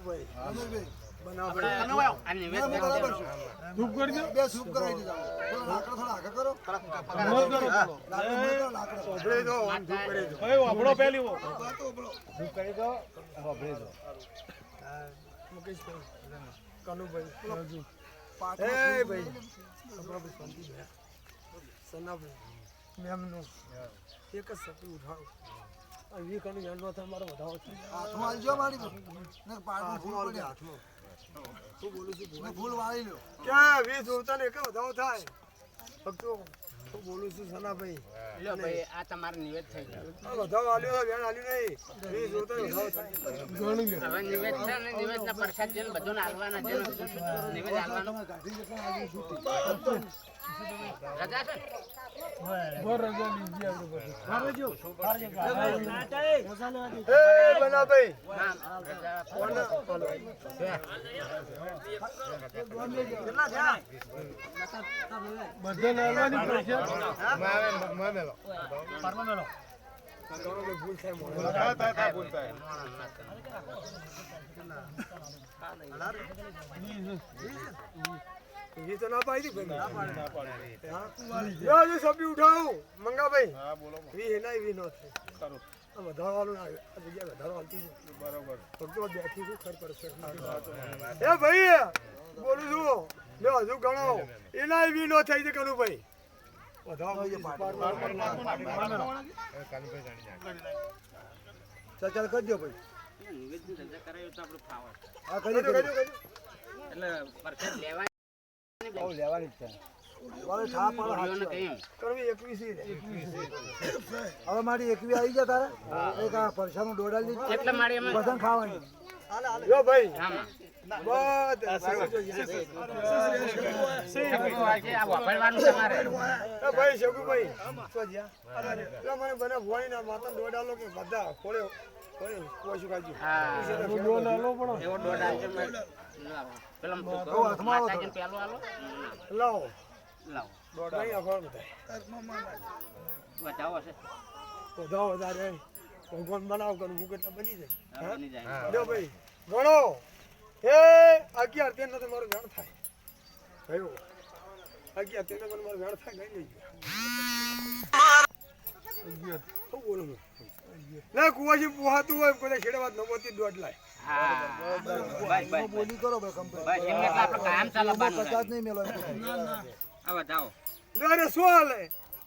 ભાઈ અમીરભાઈ બનાવો આ નિવેદ બરાબર છે ધૂપ કરી દો બે સૂપ કરાવી દીધા થોડા આગળ કરો લાકડો ઓભળી દો આમ ધૂપ કરી દો ભાઈ આપણો પહેલી વો ધૂપ કરી દો ઓભળી દો મુકેશભાઈ કનુભાઈ રાજુ એ ભાઈ આપણો શાંતિ ભાઈ સનાભાઈ મેમનો એક જ સપી ઉઠાવો આ વી કનું યાંડો થાય મારો વધાવો થાય હાથમાં આલજો મારી ને પાડું ફૂલ પડે હાથમાં શું બોલું છું ને ફૂલ વાળી લ્યો ક્યાં 20 ઉડતા ને એક વધાવો થાય ભક્તો શું બોલું છું સનાભાઈ લ્યો ભાઈ આ તમારું નિવેદ થઈ ગયું આ વધાવો આલ્યો વેણ આલ્યું નહીં 20 ઉડતા વધાવો થાય ગણી લ્યો હવે નિવેદ છે ને નિવેદના પ્રસાદ જેને બધું આલવાના છે નિવેદ આલવાનું રજા છે બોર રજા લીધી આપણે પછી એ બના ભાઈ ના રજા કોણ બોલો કેટલા થયા બધા લાવવાની પૈસા ભૂલ થાય મોડો ભૂલ થાય ये तो ना पाई थी भाई ना पाड़े लो जो सभी उठाओ मंगा भाई હા બોલો वी है ना वी नो थे ખરું अब धार वालों ना जगह धार वाली બરોબર तो जो बैठी हूं खर पर से ए भाई बोलू छु लो हजू गणो ए ना वी नो થઈ છે કનુ ભાઈ વધાવો ये पार चल कर दियो भाई નિવેદની રજા કરાવી તો આપણું ફાવે हां कर दियो એટલે પ્રસાદ લેવા ઓ લેવાની છે વાલે છા પાડો ઓળીઓને કહ્યું કરવી 21 હવે મારી 21 આવી ગયા તારે એક આ પરસાનું ડોડાલ દીધું એટલે મારી એમાં બધાને ખાવાની યો ભાઈ આમાં બસ આ વાપરવાનું તમારે એ ભાઈ શગુભાઈ સોજ્યા એટલે મને બને ભોળીના માતા ડોડાલો કે બધા ખોળે ખોળે કોશું ખાજો હા લોન આલો પણ એવો દોઢ આવશે પેલા હાથમાં આવો માતાજીને પેલું આલો લાવો લાવો નહીં અખોળ બધા બચાવો છે વધાવો વધારે ભગવાન બનાવ કરું હું કેટલા બની જાય બની જાય જો ભાઈ ગણો હે 11 તેનો તો મારો વેણ થાય ભાઈઓ 11 તેનો તો મારો વેણ થાય ગઈ નહીં શું બોલું ના કુવાજી પોહાતું હોય કોઈ છેડવા નમોતી દોઢ લાય હા બસ બસ બોલી કરો ભાઈ કંપની બસ એમને એટલે આપણે કામ ચાલવાનું 50 નહીં મેલો હવે જાઓ અરે શું હાલે